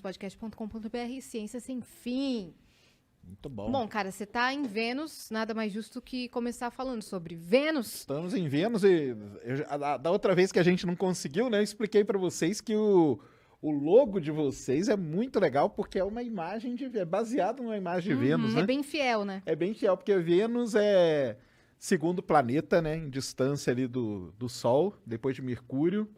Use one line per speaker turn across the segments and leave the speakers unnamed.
vênuspodcast.com.br, Ciência Sem Fim.
Muito bom.
Bom, cara, você tá em Vênus, nada mais justo que começar falando sobre Vênus.
Estamos em Vênus e da outra vez que a gente não conseguiu, né? Eu expliquei para vocês que o logo de vocês é muito legal porque é uma imagem é baseado numa imagem de Vênus, né?
É bem fiel, né?
É bem fiel, porque Vênus é segundo planeta, né? Em distância ali do Sol, depois de Mercúrio.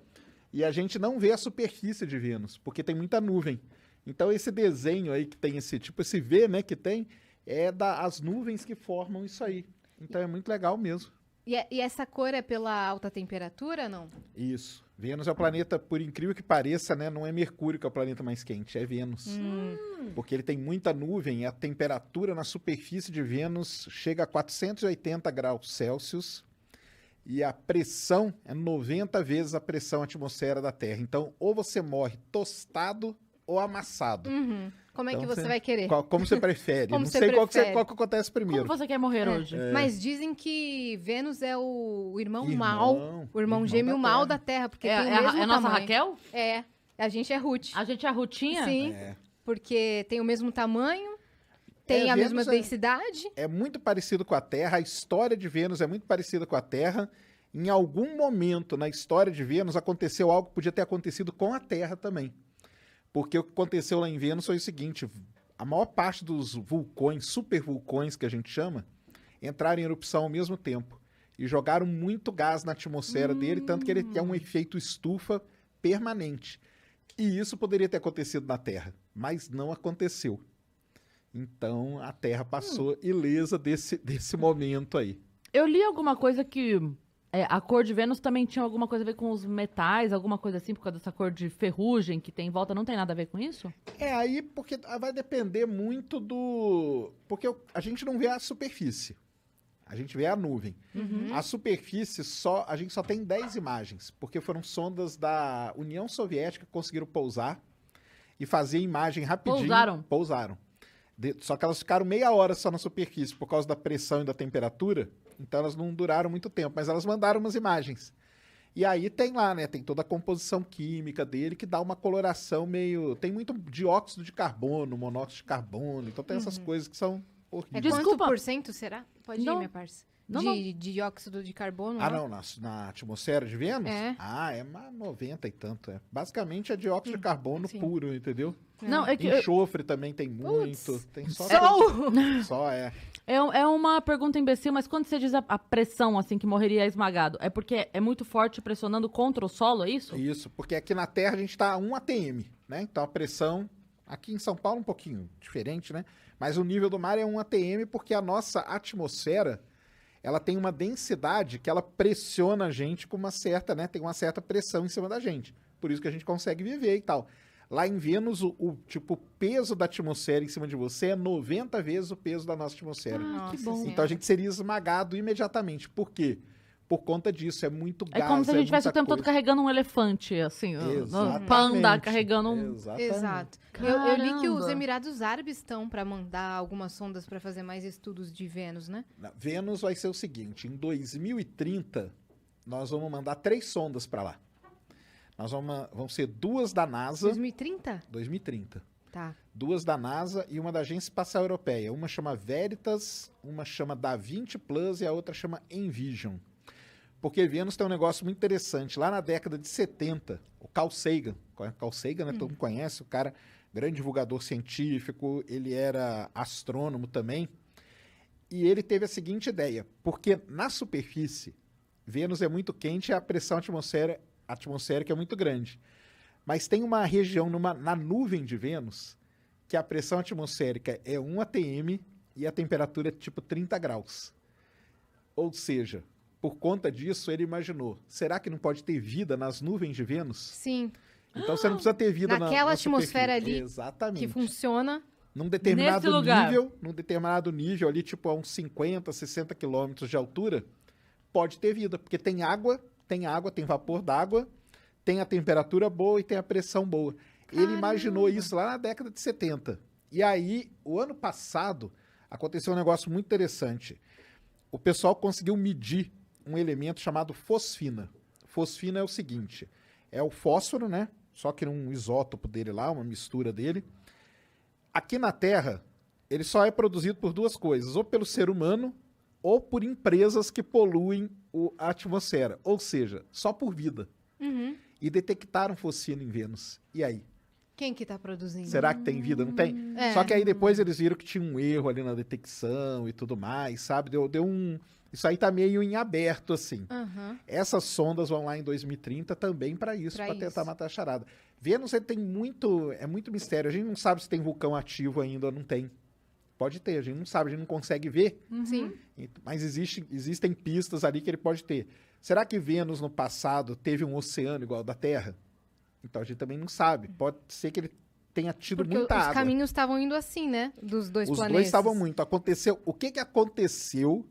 E a gente não vê a superfície de Vênus, porque tem muita nuvem. Então esse desenho aí que tem esse V, né, que tem, as nuvens que formam isso aí. Então é muito legal mesmo.
E essa cor é pela alta temperatura, não?
Isso. Vênus é o planeta, por incrível que pareça, né, não é Mercúrio que é o planeta mais quente, é Vênus. Porque ele tem muita nuvem e a temperatura na superfície de Vênus chega a 480 graus Celsius e a pressão é 90 vezes a pressão atmosfera da Terra. Então, ou você morre tostado ou amassado.
Como é
Então,
que você vai querer?
Como você prefere?
Como
Não
você
sei
prefere?
qual que acontece primeiro.
Como você quer morrer hoje?
Mas dizem que Vênus é o irmão
Irmão,
mal, o irmão gêmeo
da
mal
Terra.
da Terra, porque
É,
tem o
é
mesmo
a nossa
tamanho.
Raquel?
É, a gente é Ruth.
A gente é a Rutinha?
Sim,
É.
porque tem o mesmo tamanho, tem a
Vênus
mesma densidade.
É muito parecido com a Terra, a história de Vênus é muito parecida com a Terra. Em algum momento na história de Vênus aconteceu algo que podia ter acontecido com a Terra também. Porque o que aconteceu lá em Vênus foi o seguinte, a maior parte dos vulcões, supervulcões que a gente chama, entraram em erupção ao mesmo tempo e jogaram muito gás na atmosfera dele, tanto que ele tem um efeito estufa permanente. E isso poderia ter acontecido na Terra, mas não aconteceu. Então a Terra passou ilesa desse momento aí.
Eu li alguma coisa que a cor de Vênus também tinha alguma coisa a ver com os metais, alguma coisa assim, por causa dessa cor de ferrugem que tem em volta. Não tem nada a ver com isso?
Aí porque vai depender muito do... Porque a gente não vê a superfície, a gente vê a nuvem. A superfície a gente só tem 10 imagens, porque foram sondas da União Soviética que conseguiram pousar e fazer imagem rapidinho. Pousaram. Só que elas ficaram meia hora só na superfície por causa da pressão e da temperatura, então elas não duraram muito tempo, mas elas mandaram umas imagens. E aí tem lá, né, tem toda a composição química dele que dá uma coloração meio... Tem muito dióxido de carbono, monóxido de carbono, então tem essas coisas que são horríveis.
Quanto por cento será? Pode ir,
Não.
minha parça.
Não,
de dióxido de carbono?
Não, na atmosfera de Vênus?
É.
É uma 90 e tanto. Basicamente é dióxido de carbono
sim.
puro, entendeu?
Não, é que
Enxofre também tem muito. Tem só
Sol!
é uma pergunta imbecil, mas quando você diz a pressão, assim, que morreria esmagado, é porque é muito forte pressionando contra o solo, é isso?
Isso, porque aqui na Terra a gente está a 1 atm, né? Então a pressão, aqui em São Paulo um pouquinho diferente, né? Mas o nível do mar é 1 atm porque a nossa atmosfera, ela tem uma densidade que ela pressiona a gente com uma certa, né? Tem uma certa pressão em cima da gente. Por isso que a gente consegue viver e tal. Lá em Vênus, o peso da atmosfera em cima de você é 90 vezes o peso da nossa atmosfera.
Nossa
que bom.
Senhora.
Então a gente seria esmagado imediatamente. Por quê? Por conta disso, é muito
É
gás,
como se a gente tivesse o
muita
tempo todo
coisa.
carregando um elefante, assim,
Exatamente.
pra andar carregando um...
Exatamente.
Exato. Eu li que os
Caramba.
Emirados Árabes estão para mandar algumas sondas para fazer mais estudos de Vênus, né?
Vênus vai ser o seguinte, em 2030, nós vamos mandar 3 sondas para lá. Vão ser 2 da NASA...
2030?
2030.
Tá.
2 da NASA e uma da Agência Espacial Europeia. Uma chama Veritas, uma chama DaVinci Plus e a outra chama Envision. Porque Vênus tem um negócio muito interessante. Lá na década de 70, o Carl Sagan, né? Todo mundo conhece, o cara, grande divulgador científico, ele era astrônomo também. E ele teve a seguinte ideia, porque na superfície, Vênus é muito quente e a pressão atmosférica é muito grande. Mas tem uma região na nuvem de Vênus que a pressão atmosférica é 1 atm e a temperatura é tipo 30 graus. Ou seja, por conta disso, ele imaginou, será que não pode ter vida nas nuvens de Vênus?
Sim.
Então você não precisa ter vida
Naquela
na
atmosfera
superfície.
ali
Exatamente.
que funciona.
Num
Nesse lugar.
determinado nível ali, tipo a uns 50, 60 quilômetros de altura, pode ter vida, porque tem água, tem vapor d'água, tem a temperatura boa e tem a pressão boa. Ele imaginou isso lá na década de 70. E aí, o ano passado, aconteceu um negócio muito interessante. O pessoal conseguiu medir um elemento chamado fosfina. Fosfina é o seguinte, é o fósforo, né? só que um isótopo dele lá, uma mistura dele. Aqui na Terra, ele só é produzido por duas coisas, ou pelo ser humano, ou por empresas que poluem a atmosfera. Ou seja, só por vida.
Uhum.
E detectaram fósforo em Vênus. E aí?
Quem que tá produzindo?
Será que tem vida? Não tem?
É.
Só que aí depois eles viram que tinha um erro ali na detecção e tudo mais, sabe? Deu um... Isso aí tá meio em aberto, assim.
Aham.
Essas sondas vão lá em 2030 também para isso,
Pra
para tentar
isso.
matar a charada. Vênus ele tem muito... É muito mistério. A gente não sabe se tem vulcão ativo ainda ou não tem. Pode ter, a gente não sabe, a gente não consegue ver.
Sim.
Mas existem pistas ali que ele pode ter. Será que Vênus no passado teve um oceano igual ao da Terra? Então a gente também não sabe. Pode ser que ele tenha tido
Porque
muita
os
água.
caminhos estavam indo assim, né? Dos dois
Os
planetas.
dois estavam muito. Aconteceu. O que aconteceu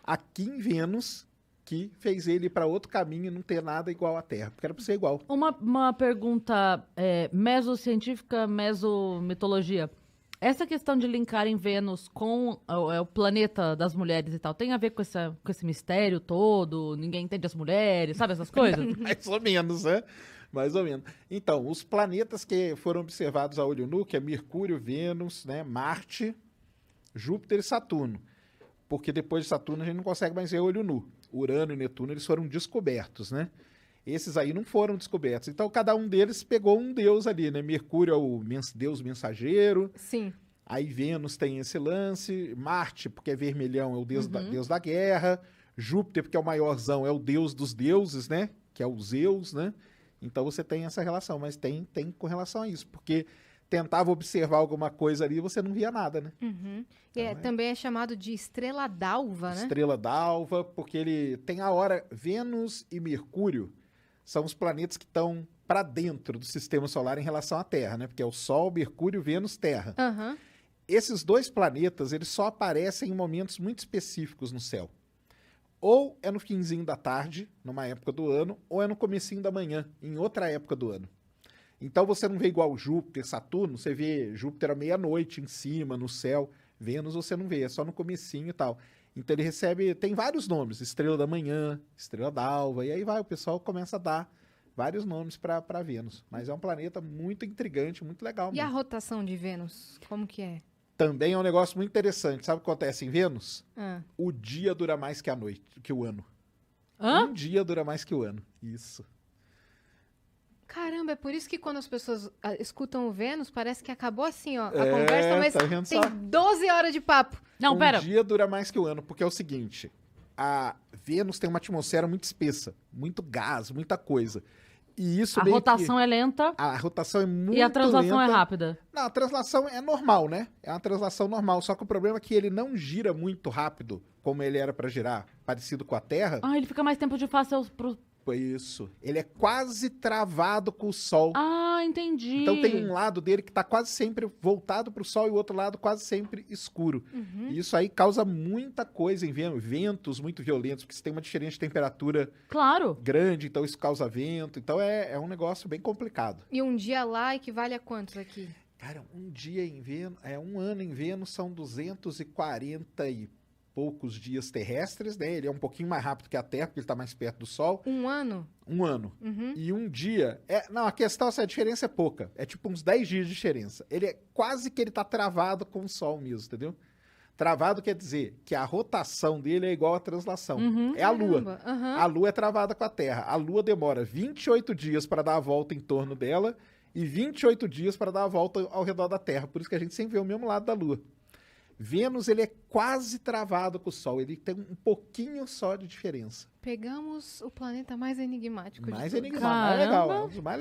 aqui em Vênus que fez ele ir para outro caminho e não ter nada igual à Terra? Porque era para ser igual.
Uma pergunta mesocientífica, mesomitologia. Essa questão de linkarem Vênus com o planeta das mulheres e tal, tem a ver com esse mistério todo? Ninguém entende as mulheres, sabe essas coisas?
Mais ou menos, né? Mais ou menos. Então, os planetas que foram observados a olho nu, que é Mercúrio, Vênus, né, Marte, Júpiter e Saturno. Porque depois de Saturno a gente não consegue mais ver a olho nu. Urano e Netuno, eles foram descobertos, né? Esses aí não foram descobertos. Então, cada um deles pegou um deus ali, né? Mercúrio é o deus mensageiro.
Sim.
Aí Vênus tem esse lance. Marte, porque é vermelhão, é o deus da guerra. Júpiter, porque é o maiorzão, é o deus dos deuses, né? Que é o Zeus, né? Então você tem essa relação, mas tem com relação a isso. Porque tentava observar alguma coisa ali e você não via nada, né?
Uhum.
Então,
Também é chamado de estrela d'alva, né?
Estrela d'alva, porque ele tem a hora... Vênus e Mercúrio são os planetas que estão para dentro do sistema solar em relação à Terra, né? Porque é o Sol, Mercúrio, Vênus, Terra.
Aham.
Esses dois planetas, eles só aparecem em momentos muito específicos no céu. Ou é no finzinho da tarde, numa época do ano, ou é no comecinho da manhã, em outra época do ano. Então você não vê igual Júpiter, Saturno, você vê Júpiter à meia-noite em cima, no céu. Vênus você não vê, é só no comecinho e tal. Então ele recebe, tem vários nomes, estrela da manhã, estrela d'alva, e aí vai, o pessoal começa a dar vários nomes para Vênus. Mas é um planeta muito intrigante, muito legal
E a
mesmo.
rotação de Vênus? Como que é?
Também é um negócio muito interessante. Sabe o que acontece em Vênus?
Ah.
O dia dura mais que a noite, que o ano.
Hã?
Um dia dura mais que o ano. Isso.
Caramba, é por isso que quando as pessoas escutam o Vênus, parece que acabou assim, ó. A
É,
conversa, mas
tá vendo
tem
só?
12 horas de papo.
Não,
Um
pera.
dia dura mais que o ano, porque é o seguinte: a Vênus tem uma atmosfera muito espessa, muito gás, muita coisa. E isso
A
meio
rotação
que...
é lenta
A rotação é muito
e a translação é
lenta.
rápida.
Não, a translação é normal, né? É uma translação normal, só que o problema é que ele não gira muito rápido, como ele era para girar, parecido com a Terra.
Ah, ele fica mais tempo de face pro...
Foi isso. Ele é quase travado com o Sol.
Ah, entendi.
Então tem um lado dele que tá quase sempre voltado para o Sol e o outro lado quase sempre escuro. E isso aí causa muita coisa em Vênus, ventos muito violentos, porque você tem uma diferença de temperatura
Claro.
grande, então isso causa vento. Então é um negócio bem complicado.
E um dia lá equivale a quantos aqui?
Cara, um dia em Vênus, um ano em Vênus são 240 e poucos dias terrestres, né? Ele é um pouquinho mais rápido que a Terra, porque ele está mais perto do Sol.
Um ano?
Um ano.
Uhum.
E um dia... Não, a questão é a diferença é pouca. É tipo uns 10 dias de diferença. Ele é quase que ele tá travado com o Sol mesmo, entendeu? Travado quer dizer que a rotação dele é igual à translação. É a Lua.
Caramba, aham.
A Lua é travada com a Terra. A Lua demora 28 dias para dar a volta em torno dela e 28 dias para dar a volta ao redor da Terra. Por isso que a gente sempre vê o mesmo lado da Lua. Vênus, ele é quase travado com o Sol. Ele tem um pouquinho só de diferença.
Pegamos o planeta mais enigmático de
Mais
todos.
enigmático, mais legal.
Caramba.
É um dos mais